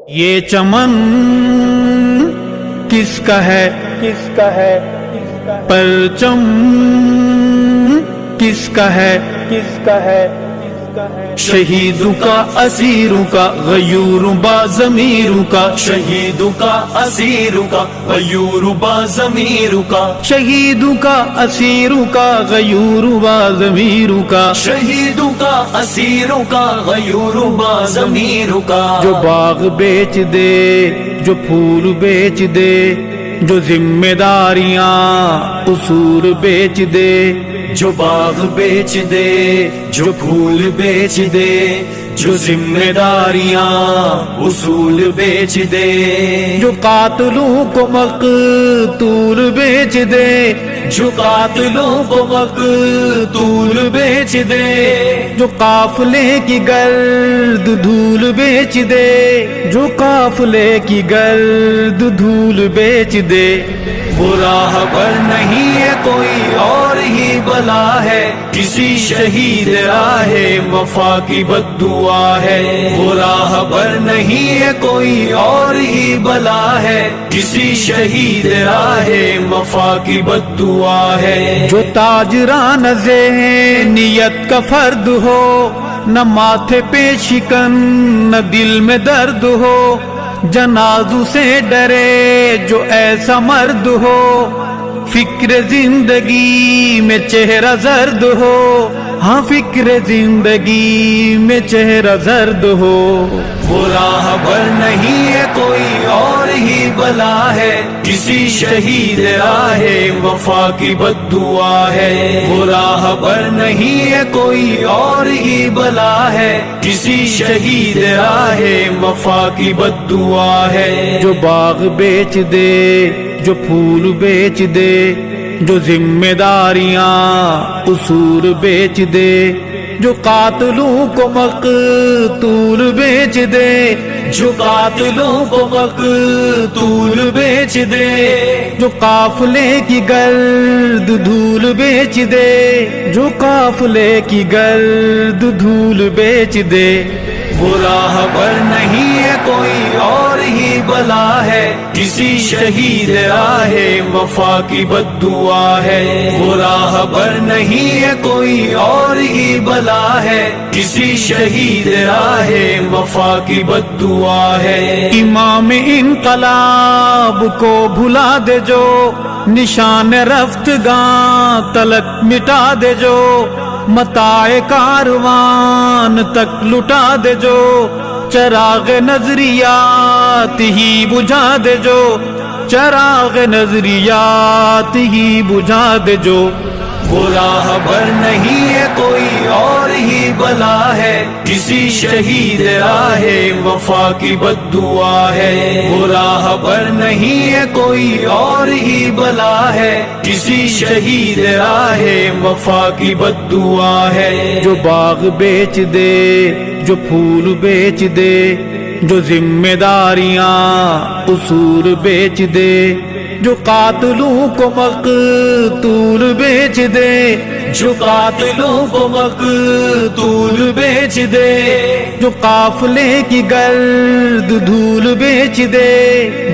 یہ چمن کس کا ہے، کس کا ہے، پرچم کس کا ہے، کس کا ہے، شہیدوں کا اسیروں کا غیور با ضمیروں کا، شہیدوں کا اسیروں کا غیور با ضمیروں کا، شہیدوں کا اسیروں کا غیور با ضمیروں کا، شہیدوں کا اسیروں کا غیور با ضمیروں کا، جو باغ بیچ دے، جو پھول بیچ دے، جو ذمہ داریاں اصول بیچ دے، جو باغ بیچ دے، جو پھول بیچ دے، جو ذمہ داریاں اصول بیچ دے، جو قاتلوں کو مقتول بیچ دے، جو قاتلوں کو مقتول بیچ دے، جو قافلے کی گرد دھول بیچ دے، جو قافلے کی گرد دھول بیچ دے، وہ راہ پر نہیں ہے کوئی اور ہی بلا ہے، کسی شہید راہ وفا کی بد دعا ہے، وہ راہ پر نہیں ہے کوئی اور ہی بلا ہے، کسی شہید راہ وفا کی بد دعا ہے، جو تاجران ذہنیت کا فرد ہو، نہ ماتھے پہ شکن نہ دل میں درد ہو، جنازوں سے ڈرے جو ایسا مرد ہو، فکر زندگی میں چہرہ زرد ہو، ہاں فکر زندگی میں چہرہ زرد ہو، وہ راہ پر نہیں ہے کوئی اور ہی بلا ہے، کسی شہید راہ وفا کی بد دعا ہے، وہ راہ پر نہیں ہے کوئی اور ہی بلا ہے، کسی شہید راہ وفا کی بد دعا ہے، جو باغ بیچ دے، جو پھول بیچ دے، جو ذمہ داریاں اصول بیچ دے، جو قاتلوں کو مقتول بیچ دے، جو قاتلوں کو مقتول بیچ دے، جو قافلے کی گرد دھول بیچ دے، جو قافلے کی گرد دھول بیچ دے، وہ راہ پر نہیں ہے کوئی اور ہی بلا ہے، کسی شہید راہ وفا کی بد دعا ہے، وہ راہ پر نہیں ہے کوئی اور ہی بلا ہے، کسی شہید راہ وفا کی بد دعا ہے، امام انقلاب کو بھلا دے جو، نشان رفتگاں تلک مٹا دے جو، متاع کاروان تک لٹا دے جو، چراغ نظریات ہی بجھا دے جو، چراغ نظریات ہی بجھا دے جو، وہ راہ پر نہیں ہے کوئی اور ہی بلا ہے، کسی شہید راہ وفا کی بد دعا ہے، وہ راہ پر نہیں ہے کوئی اور ہی بلا ہے، کسی شہید راہ وفا کی بد دعا ہے، جو باغ بیچ دے، جو پھول بیچ دے، جو ذمہ داریاں اصول بیچ دے، جو قاتلوں کو مقتول بیچ دے، جو قاتلوں کو مقتول بیچ دے، جو قافلے کی گرد دھول بیچ دے،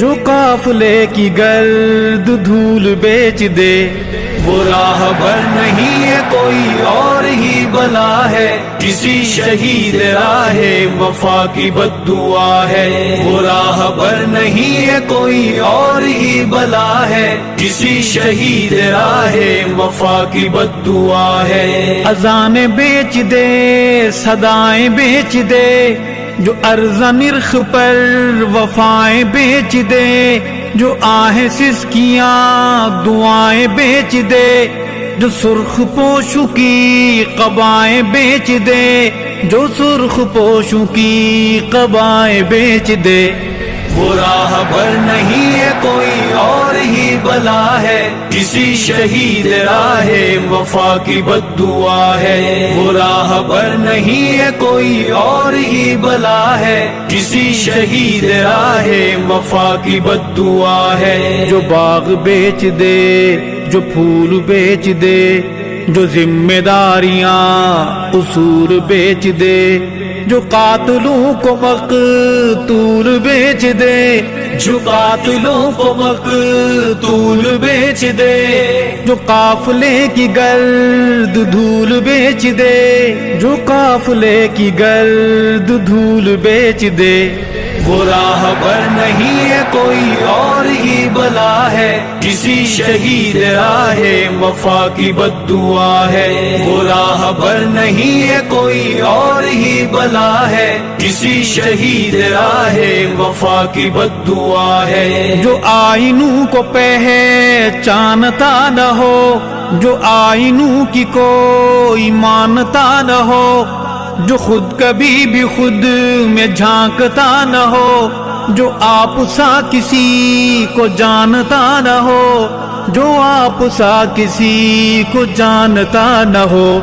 جو قافلے کی گرد دھول بیچ دے، وہ راہ پر نہیں ہے کوئی اور ہی بلا ہے، کسی شہید راہ وفا کی بد دعا ہے، وہ راہ پر نہیں ہے کوئی اور ہی بلا ہے، کسی شہید راہ وفا کی بد دعا ہے، اذانیں بیچ دے، صدائیں بیچ دے، جو ارز نرخ پر وفائیں بیچ دے، جو آہیں سسکیاں دعائیں بیچ دے، جو سرخ پوشوں کی قبائیں بیچ دے، جو سرخ پوشوں کی قبائیں بیچ دے، وہ راہ پر نہیں ہے کوئی اور ہی بلا ہے، کسی شہید راہ وفا کی بد دعا ہے، وہ راہ پر نہیں ہے کوئی اور ہی بلا ہے، کسی شہید راہ وفا کی بد دعا ہے، جو باغ بیچ دے، جو پھول بیچ دے، جو ذمہ داریاں اصول بیچ دے، جو قاتلوں کو مقتول بیچ دے، جو قاتلوں کو مقتول بیچ دے، جو قافلے کی گرد دھول بیچ دے، جو قافلے کی گرد دھول بیچ دے، وہ راہبر نہیں ہے کوئی اور ہی بلا ہے، کسی شہید راہ وفا کی بد دعا ہے۔ وہ راہبر نہیں ہے کوئی اور ہی بلا ہے، کسی شہید راہ وفا کی بد دعا ہے۔ جو آئینوں کو پہچانتا نہ ہو، جو آئینوں کی کوئی مانتا نہ ہو، جو خود کبھی بھی خود میں جھانکتا نہ ہو، جو آپ سا کسی کو جانتا نہ ہو، جو آپ سا کسی کو جانتا نہ ہو،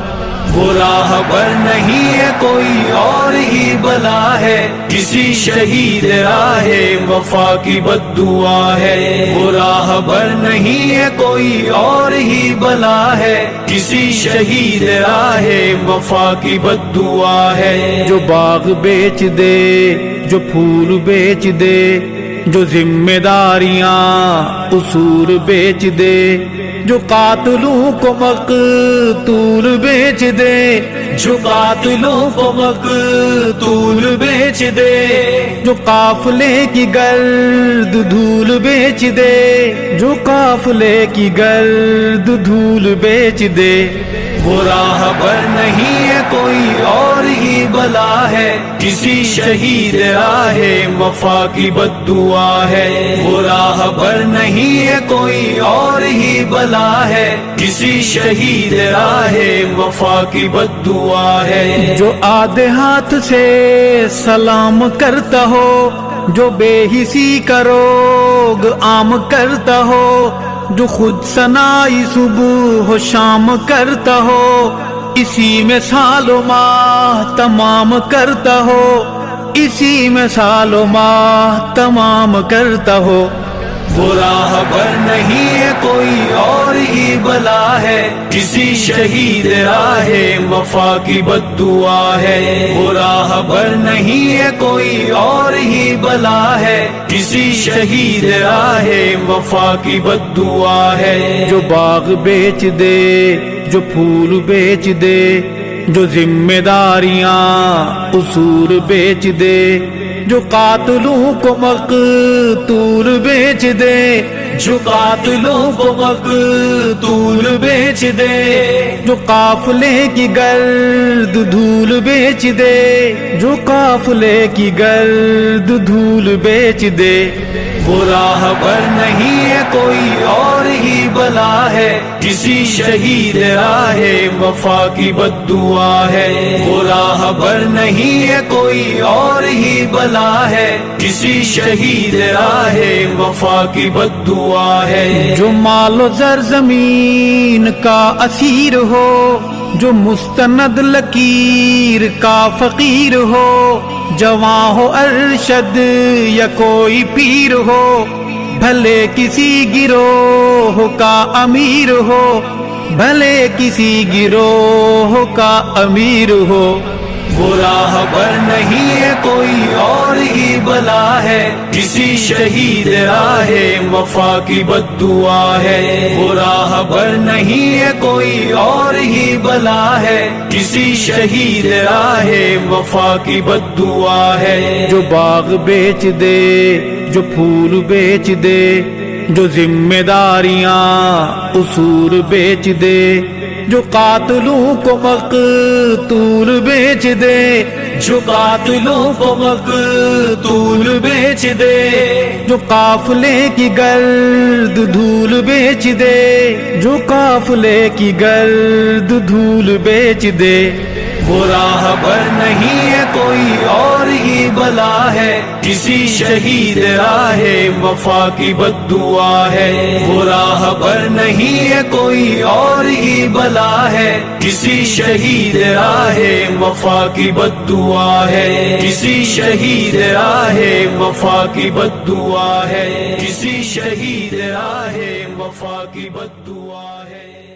وہ راہبر نہیں ہے کوئی اور ہی بلا ہے، کسی شہید راہ وفا کی بد دعا ہے۔ وہ راہبر نہیں ہے کوئی اور ہی بلا ہے، کسی شہید راہ وفا کی بد دعا ہے۔ جو باغ بیچ دے، جو پھول بیچ دے، جو ذمہ داریاں اصول بیچ دے، جو قاتلوں کو مقتول بیچ دے، جو قاتلوں کو مقتول بیچ دے، جو قافلے کی گرد دھول بیچ دے، جو قافلے کی گرد دھول بیچ دے، وہ راہبر نہیں ہے کوئی اور ہی بلا ہے، کسی شہید راہ وفا کی بد دعا ہے۔ وہ راہبر نہیں ہے کوئی اور ہی بلا ہے، کسی شہید راہ وفا کی بد دعا ہے۔ جو آدھے ہاتھ سے سلام کرتا ہو، جو بے حسی کا روگ عام کرتا ہو، جو خود ثنائی صبح و شام کرتا ہو، اسی میں سال و ماہ تمام کرتا ہو، اسی میں سال و ماہ تمام کرتا ہو، وہ راہبر نہیں ہے کوئی اور ہی بلا ہے، کسی شہید راہ وفا کی بد دعا ہے۔ وہ راہبر نہیں ہے کوئی اور ہی بلا ہے، کسی شہید راہ وفا کی بد دعا ہے۔ جو باغ بیچ دے، جو پھول بیچ دے، جو ذمہ داریاں اصول بیچ دے، جو قاتلوں کو مقتول بیچ دے، جو قاتلوں کو مقتول بیچ دے، جو قافلے کی گرد دھول بیچ دے، جو قافلے کی گرد دھول بیچ دے، وہ راہبر نہیں ہے کوئی اور ہی بلا ہے، کسی شہید راہ وفا کی بد دعا ہے۔ وہ راہبر نہیں ہے کوئی اور ہی بلا ہے، کسی شہید راہ وفا کی بد دعا ہے۔ جو مال و زر زمین کا اسیر ہو، جو مستند لکیر کا فقیر ہو، جواں ہو ارشد یا کوئی پیر ہو، بھلے کسی گروہ کا امیر ہو، بھلے کسی گروہ کا امیر ہو، وہ راہبر نہیں ہے کوئی اور ہی بلا ہے، کسی شہید راہ وفا کی بد دعا ہے۔ وہ راہبر نہیں ہے کوئی اور ہی بلا ہے، کسی شہید راہ وفا کی بد دعا ہے۔ جو باغ بیچ دے، جو پھول بیچ دے، جو ذمہ داریاں اصول بیچ دے، جو قاتلوں کو مقتول بیچ دے، جو قاتلوں کو مقتول بیچ دے، جو قافلے کی گرد دھول بیچ دے، جو قافلے کی گرد دھول بیچ دے، وہ راہبر نہیں ہے کوئی اور ہی بلا ہے، کسی شہید راہ وفا کی بد دعا ہے۔ وہ راہبر نہیں ہے کوئی اور ہی بلا ہے، کسی شہید راہ وفا کی بد دعا ہے۔ کسی شہید راہ وفا کی بد دعا ہے، کسی شہید راہ وفا کی بد دعا ہے۔